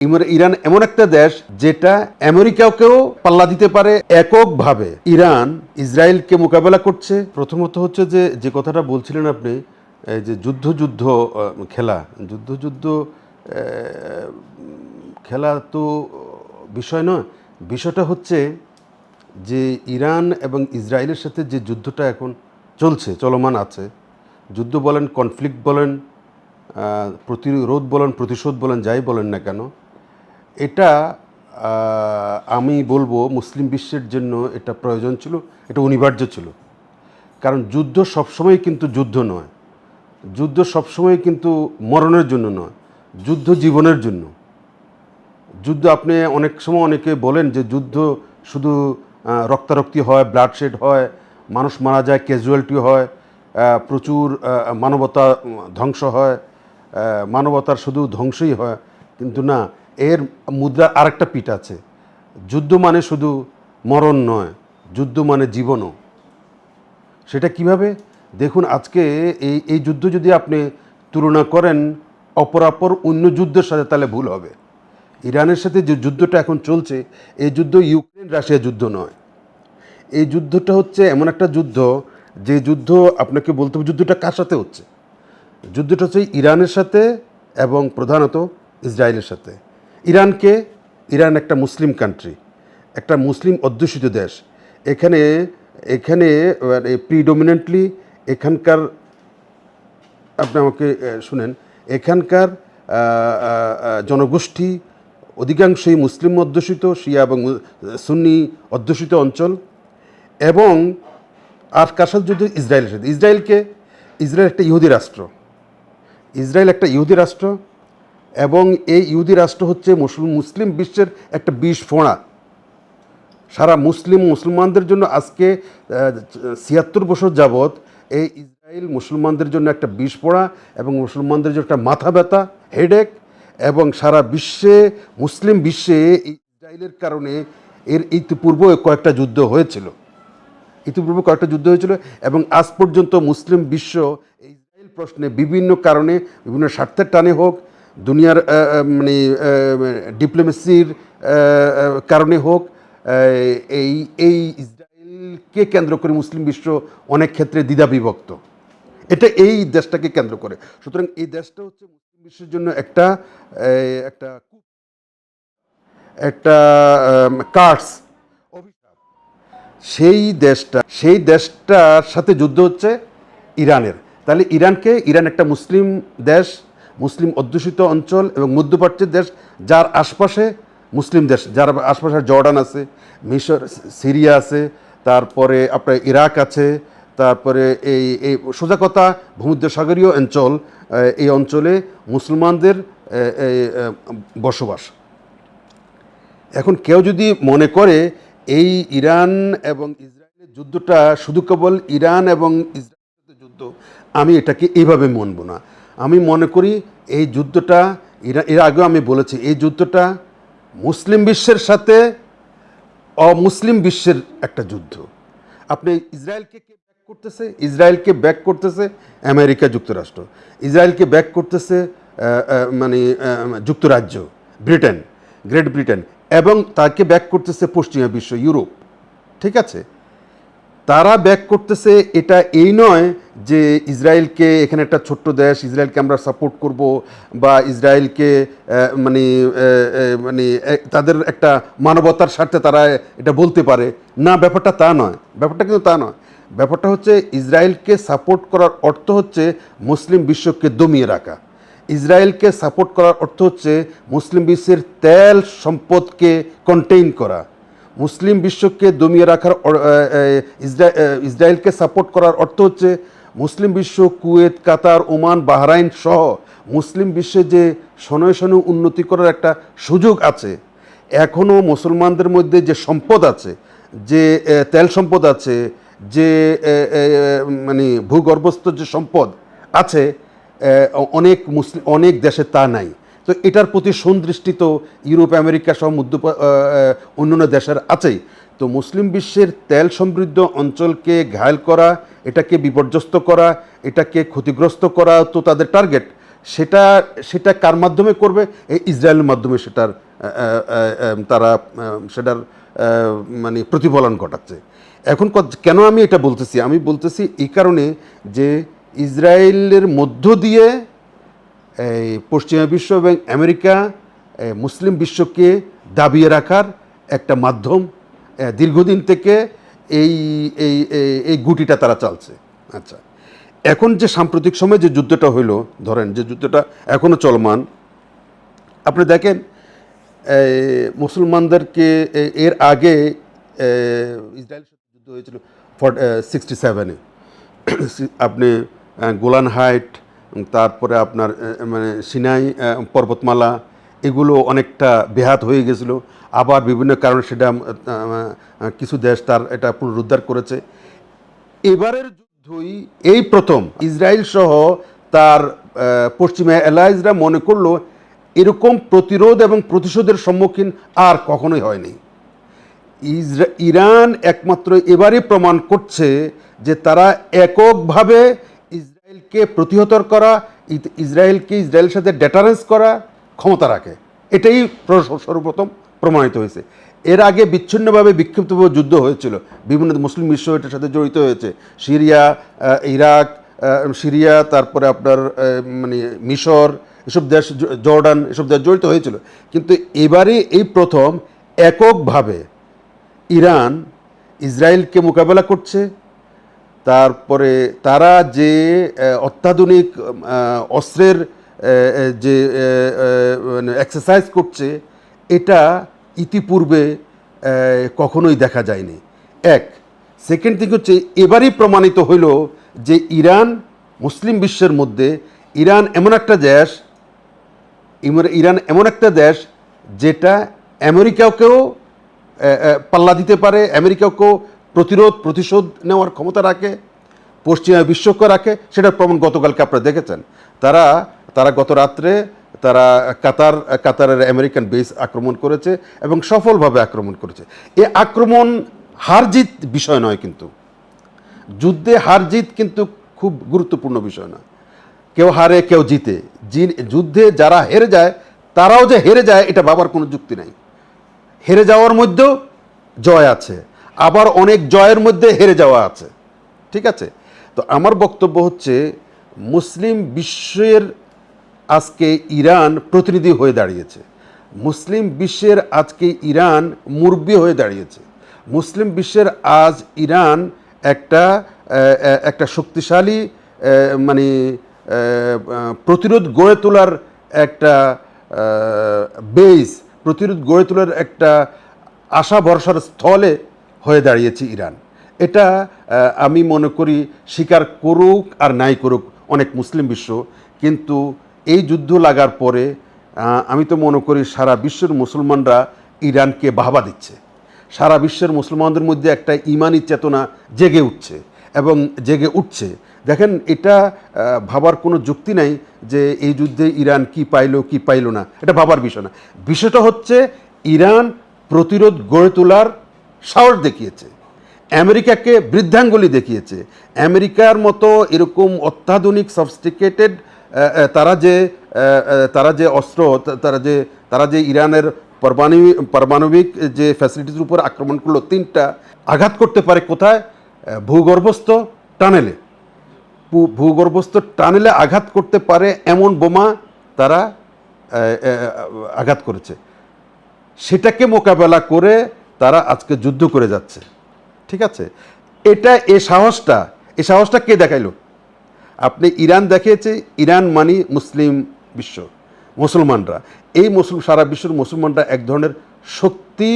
Iran এমন একটা দেশ যেটা আমেরিকাকেও পাল্লা দিতে পারে এককভাবে। ইরান ইসরায়েলকে মোকাবেলা করছে। প্রথমত হচ্ছে যে যে কথাটা বলছিলেন আপনি, এই যে যুদ্ধ খেলা, যুদ্ধ খেলা তো বিষয় নয়। বিষয়টা হচ্ছে যে ইরান এবং ইসরায়েলের সাথে যে যুদ্ধটা এখন চলমান আছে, যুদ্ধ বলেন, কনফ্লিক্ট বলেন, প্রতিরোধ বলেন, প্রতিশোধ বলেন, যাই বলেন না কেন, এটা আমি বলবো মুসলিম বিশ্বের জন্য এটা প্রয়োজন ছিল, এটা অনিবার্য ছিল। কারণ যুদ্ধ সবসময় কিন্তু যুদ্ধ নয়, যুদ্ধ সবসময় কিন্তু মরণের জন্য নয়, যুদ্ধ জীবনের জন্য। যুদ্ধ আপনি অনেক সময় অনেকে বলেন যে যুদ্ধ শুধু রক্তারক্তি হয়, ব্লাডশেড হয়, মানুষ মারা যায়, ক্যাজুয়ালিটি হয়, প্রচুর মানবতা ধ্বংস হয়, মানবতার শুধু ধ্বংসই হয়। কিন্তু না, এর মুদ্রার আরেকটা পিঠ আছে। যুদ্ধ মানে শুধু মরণ নয়, যুদ্ধ মানে জীবনও। সেটা কিভাবে দেখুন, আজকে এই যুদ্ধ যদি আপনি তুলনা করেন অপরাপর অন্য যুদ্ধের সাথে, তাহলে ভুল হবে। ইরানের সাথে যে যুদ্ধটা এখন চলছে, এই যুদ্ধ ইউক্রেন রাশিয়া যুদ্ধ নয়। এই যুদ্ধটা হচ্ছে এমন একটা যুদ্ধ, যে যুদ্ধ আপনাকে বলতে হবে যুদ্ধটা কার সাথে হচ্ছে। যুদ্ধটা হচ্ছে ইরানের সাথে এবং প্রধানত ইসরায়েলের সাথে। ইরান একটা মুসলিম কান্ট্রি, একটা মুসলিম অধ্যুষিত দেশ। এখানে এখানে প্রিডমিনেন্টলি এখানকার, আপনি আমাকে শুনেন, এখানকার জনগোষ্ঠী অধিকাংশই মুসলিম অধ্যুষিত, শিয়া এবং সুন্নি অধ্যুষিত অঞ্চল। এবং আর কার সাথে যুদ্ধ? ইসরায়েলের সাথে। ইসরায়েল একটা ইহুদি রাষ্ট্র। ইসরায়েল একটা ইহুদি রাষ্ট্র, এবং এই ইহুদি রাষ্ট্র হচ্ছে মুসলিম বিশ্বের একটা বিষ ফোঁড়া। সারা মুসলমানদের জন্য আজকে ৭৬ বছর যাবৎ এই ইসরায়েল মুসলমানদের জন্য একটা বিষ ফোঁড়া, এবং মুসলমানদের জন্য একটা মাথা ব্যথা, হেডেক। এবং সারা মুসলিম বিশ্বে ইসরায়েলের কারণে ইতিপূর্বে কয়েকটা যুদ্ধ হয়েছিল, এবং আজ পর্যন্ত মুসলিম বিশ্ব এই ইসরায়েল প্রশ্নে বিভিন্ন কারণে, বিভিন্ন স্বার্থের টানে হোক, দুনিয়ার মানে ডিপ্লোমেসির কারণে হোক, এই ইসরায়েলকে কেন্দ্র করে মুসলিম বিশ্ব অনেক ক্ষেত্রে দ্বিধাবিভক্ত। এটা এই দেশটাকে কেন্দ্র করে। সুতরাং এই দেশটা হচ্ছে মুসলিম বিশ্বের জন্য একটা একটা একটা কার্স, অভিশাপ। সেই দেশটার সাথে যুদ্ধ হচ্ছে ইরানের। তাহলে ইরান একটা মুসলিম দেশ, মুসলিম অধ্যুষিত অঞ্চল এবং মধ্যপ্রাচ্যের দেশ, যার আশপাশে মুসলিম দেশ, যার আশপাশে জর্ডান আছে, মিশর, সিরিয়া আছে, তারপরে আপনার ইরাক আছে, তারপরে এই সোজা কথা ভূমধ্যসাগরীয় অঞ্চল, এই অঞ্চলে মুসলমানদের বসবাস। এখন কেউ যদি মনে করে এই ইরান এবং ইসরায়েলের যুদ্ধটা শুধু কেবল ইরান এবং ইসরায়েলের যুদ্ধ, আমি এটাকে এইভাবে মানব না। আমি মনে করি এই যুদ্ধটা, এর আগেও আমি বলেছি, এই যুদ্ধটা মুসলিম বিশ্বের সাথে অমুসলিম বিশ্বের একটা যুদ্ধ। আপনি ইসরায়েলকে কে ব্যাক করতেছে? ইসরায়েলকে ব্যাক করতেছে আমেরিকা যুক্তরাষ্ট্র, ইসরায়েলকে ব্যাক করতেছে মানে যুক্তরাজ্য, গ্রেট ব্রিটেন, এবং তাকে ব্যাক করতেছে পশ্চিমা বিশ্ব, ইউরোপ। ঠিক আছে, তারা ব্যাক করতেছে। এটা এই নয় যে ইসরায়েলকে, এখানে একটা ছোট্ট দেশ, ইসরায়েলকে আমরা সাপোর্ট করব, বা ইসরায়েলকে মানে মানে তাদের একটা মানবতার স্বার্থে তারা এটা বলতে পারে না। ব্যাপারটা তা নয়, ব্যাপারটা কিন্তু তা নয়। ব্যাপারটা হচ্ছে ইসরায়েলকে সাপোর্ট করার অর্থ হচ্ছে মুসলিম বিশ্বকে দমিয়ে রাখা। ইসরায়েলকে সাপোর্ট করার অর্থ হচ্ছে মুসলিম বিশ্বের তেল সম্পদকে কন্টেইন করা। মুসলিম বিশ্বকে দমিয়ে রাখার, ইসরায়েলকে সাপোর্ট করার অর্থ হচ্ছে মুসলিম বিশ্ব, কুয়েত, কাতার, ওমান, বাহরাইন সহ মুসলিম বিশ্বে যে শনয় উন্নতি করার একটা সুযোগ আছে, এখনও মুসলমানদের মধ্যে যে সম্পদ আছে, যে তেল সম্পদ আছে, যে মানে ভূগর্ভস্থ যে সম্পদ আছে, অনেক দেশে তা নাই। তো এটার প্রতি সুদৃষ্টি তো ইউরোপ, আমেরিকা সহ অন্যান্য দেশের আছেই। তো মুসলিম বিশ্বের তেল সমৃদ্ধ অঞ্চলকে ঘায়েল করা, এটাকে বিপর্যস্ত করা, এটাকে ক্ষতিগ্রস্ত করা তো তাদের টার্গেট। সেটা সেটা কার মাধ্যমে করবে? এই ইসরায়েলের মাধ্যমে সেটার তারা সেটার মানে প্রতিফলন ঘটাচ্ছে। এখন কেন আমি এটা বলতেছি? আমি বলতেছি এই কারণে যে ইসরায়েলের মধ্য দিয়ে এই পশ্চিমা বিশ্ব এবং আমেরিকা মুসলিম বিশ্বকে দাবিয়ে রাখার একটা মাধ্যম দীর্ঘদিন থেকে এই এই এই গুটিটা তারা চালছে। আচ্ছা, এখন যে সাম্প্রতিক সময়ে যে যুদ্ধটা হইল, ধরেন যে যুদ্ধটা এখনও চলমান, আপনি দেখেন মুসলমানদেরকে এর আগে ইসরায়েলের সাথে যুদ্ধ হয়েছিল 67-এ। আপনি গোলান হাইট, তারপরে আপনার মানে সিনাই পর্বতমালা, এগুলো অনেকটা বেহাত হয়ে গেছিলো। আবার বিভিন্ন কারণে সেটা কিছু দেশ তার এটা পুনরুদ্ধার করেছে। এবারের যুদ্ধই এই প্রথম ইসরায়েল সহ তার পশ্চিমা অ্যালাইজরা মনে করলো এরকম প্রতিরোধ এবং প্রতিশোধের সম্মুখীন আর কখনোই হয়নি। ইরান একমাত্র এবারই প্রমাণ করছে যে তারা এককভাবে ইসরায়েলকে প্রতিহত করা, ইসরায়েলের সাথে ডেটারেন্স করা ক্ষমতা রাখে। এটাই সর্বপ্রথম প্রমাণিত হয়েছে। এর আগে বিচ্ছিন্নভাবে বিক্ষিপ্তভাবে যুদ্ধ হয়েছিল, বিভিন্ন মুসলিম বিশ্ব এটার সাথে জড়িত হয়েছে। সিরিয়া, ইরাক, সিরিয়া, তারপরে আপনার মানে মিশর, এসব দেশ, জর্ডান, এসব দেশ জড়িত হয়েছিল। কিন্তু এবারে এই প্রথম এককভাবে ইরান ইসরায়েলকে মোকাবেলা করছে। তারপরে তারা যে অত্যাধুনিক অস্ত্রের যে এক্সারসাইজ করছে, এটা ইতিপূর্বে কখনোই দেখা যায়নি। এক, সেকেন্ড থিং হচ্ছে এবারই প্রমাণিত হইল যে ইরান মুসলিম বিশ্বের মধ্যে ইরান এমন একটা দেশ যেটা আমেরিকাকেও পাল্লা দিতে পারে, আমেরিকাকেও প্রতিশোধ নেওয়ার ক্ষমতা রাখে, পশ্চিমা বিশ্বকে রাখে। সেটার প্রমাণ গতকালকে আপনারা দেখেছেন। তারা গত রাত্রে তারা কাতারের আমেরিকান বেস আক্রমণ করেছে এবং সফলভাবে আক্রমণ করেছে। এ আক্রমণ হার জিত বিষয় নয়, কিন্তু যুদ্ধে হার জিত কিন্তু খুব গুরুত্বপূর্ণ বিষয় না। কেউ হারে কেউ জিতে। যুদ্ধে যারা হেরে যায় তারাও যে হেরে যায় এটা ভাবার কোনো যুক্তি নাই। হেরে যাওয়ার মধ্যেও জয় আছে, আবার অনেক জয়ের মধ্যে হেরে যাওয়া আছে। ঠিক আছে? তো আমার বক্তব্য হচ্ছে মুসলিম বিশ্বের আজকে ইরান প্রতিনিধি হয়ে দাঁড়িয়েছে। মুসলিম বিশ্বের আজকে ইরান মুরব্বি হয়ে দাঁড়িয়েছে। মুসলিম বিশ্বের আজ ইরান একটা শক্তিশালী মানে প্রতিরোধ গড়ে তোলার একটা বেস, প্রতিরোধ গড়ে তোলার একটা আশা ভরসার স্থলে হয়ে দাঁড়িয়েছে ইরান। এটা আমি মনে করি স্বীকার করুক আর নাই করুক অনেক মুসলিম বিশ্ব, কিন্তু এই যুদ্ধ লাগার পরে আমি তো মনে করি সারা বিশ্বের মুসলমানরা ইরানকে বাহবা দিচ্ছে। সারা বিশ্বের মুসলমানদের মধ্যে একটা ইমানি চেতনা জেগে উঠছে এবং জেগে উঠছে। দেখেন, এটা ভাবার কোনো যুক্তি নাই যে এই যুদ্ধে ইরান কি পাইলো কি পাইল না, এটা ভাবার বিষয় না। বিষয়টা হচ্ছে ইরান প্রতিরোধ গড়ে তোলার সাহস দেখিয়েছে, আমেরিকাকে বৃদ্ধাঙ্গুলি দেখিয়েছে। আমেরিকার মতো এরকম অত্যাধুনিক সফিস্টিকেটেড তারা যে অস্ত্র, তারা যে ইরানের পারমাণবিক যে ফ্যাসিলিটির উপর আক্রমণ করলো, 3টা আঘাত করতে পারে কোথায়? ভূগর্ভস্থ টানেলে। ভূগর্ভস্থ টানেলে আঘাত করতে পারে এমন বোমা তারা আঘাত করেছে। সেটাকে মোকাবেলা করে তারা আজকে যুদ্ধ করে যাচ্ছে। ঠিক আছে? এই সাহসটা কে দেখাইলো? আপনি ইরান দেখিয়েছে। ইরান মানে মুসলিম বিশ্ব, মুসলমানরা। এই সারা বিশ্বের মুসলমানরা এক ধরনের শক্তি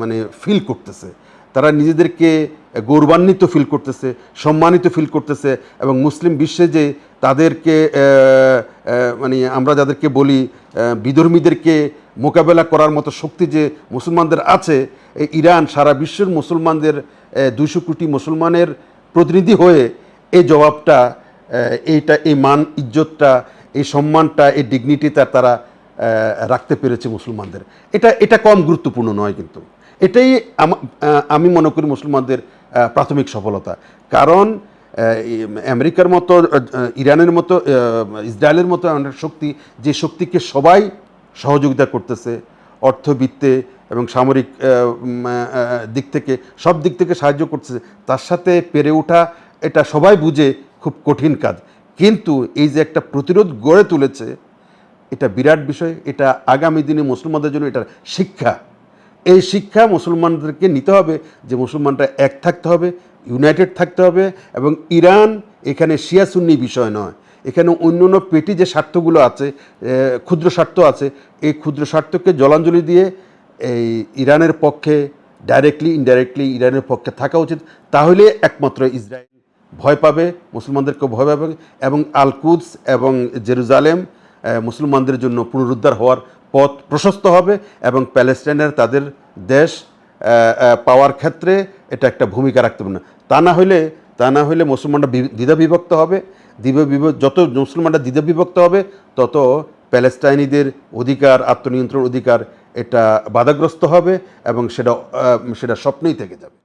মানে ফিল করতেছে। তারা নিজেদেরকে গৌরবান্বিত ফিল করতেছে, সম্মানিত ফিল করতেছে। এবং মুসলিম বিশ্বে যে তাদেরকে মানে আমরা যাদেরকে বলি বিধর্মীদেরকে মোকাবেলা করার মতো শক্তি যে মুসলমানদের আছে, ইরান সারা বিশ্বের মুসলমানদের 200 কোটি মুসলমানের প্রতিনিধি হয়ে এই জবাবটা, এই মান ইজ্জতটা, এই সম্মানটা, এই ডিগনিটিটা তারা রাখতে পেরেছে মুসলমানদের। এটা কম গুরুত্বপূর্ণ নয়, কিন্তু এটাই আমি মনে করি মুসলমানদের প্রাথমিক সফলতা। কারণ আমেরিকার মতো, ইরানের মতো, ইসরায়েলের মতো অনেক শক্তি, যে শক্তিকে সবাই সহযোগিতা করতেছে অর্থবিত্তে এবং সামরিক দিক থেকে, সব দিক থেকে সাহায্য করতেছে, তার সাথে পেরে ওঠা এটা সবাই বুঝে খুব কঠিন কাজ। কিন্তু এই যে একটা প্রতিরোধ গড়ে তুলেছে, এটা বিরাট বিষয়। এটা আগামী দিনে মুসলমানদের জন্য এটা শিক্ষা। এই শিক্ষা মুসলমানদেরকে নিতে হবে যে মুসলমানরা এক থাকতে হবে, ইউনাইটেড থাকতে হবে। এবং ইরান এখানে শিয়া সুন্নি বিষয় নয়, এখানে অন্য অন্য পেটি যে স্বার্থগুলো আছে, ক্ষুদ্র স্বার্থ আছে, এই ক্ষুদ্র স্বার্থকে জলাঞ্জলি দিয়ে এই ইরানের পক্ষে ডাইরেক্টলি ইনডাইরেক্টলি ইরানের পক্ষে থাকা উচিত। তাহলে একমাত্র ইসরায়েল ভয় পাবে, মুসলমানদেরকে ভয় পাবে, এবং আল কুদস এবং জেরুজালেম মুসলমানদের জন্য পুনরুদ্ধার হওয়ার পথ প্রশস্ত হবে, এবং প্যালেস্টাইনের তাদের দেশ পাওয়ার ক্ষেত্রে এটা একটা ভূমিকা রাখতে পারে না। তা না হলে মুসলমানরা দ্বিধা বিভক্ত হবে। যত মুসলমানরা দ্বিধা বিভক্ত হবে, তত প্যালেস্টাইনিদের অধিকার, আত্মনিয়ন্ত্রণ অধিকার এটা বাধাগ্রস্ত হবে, এবং সেটা স্বপ্নেই থেকে যাবে।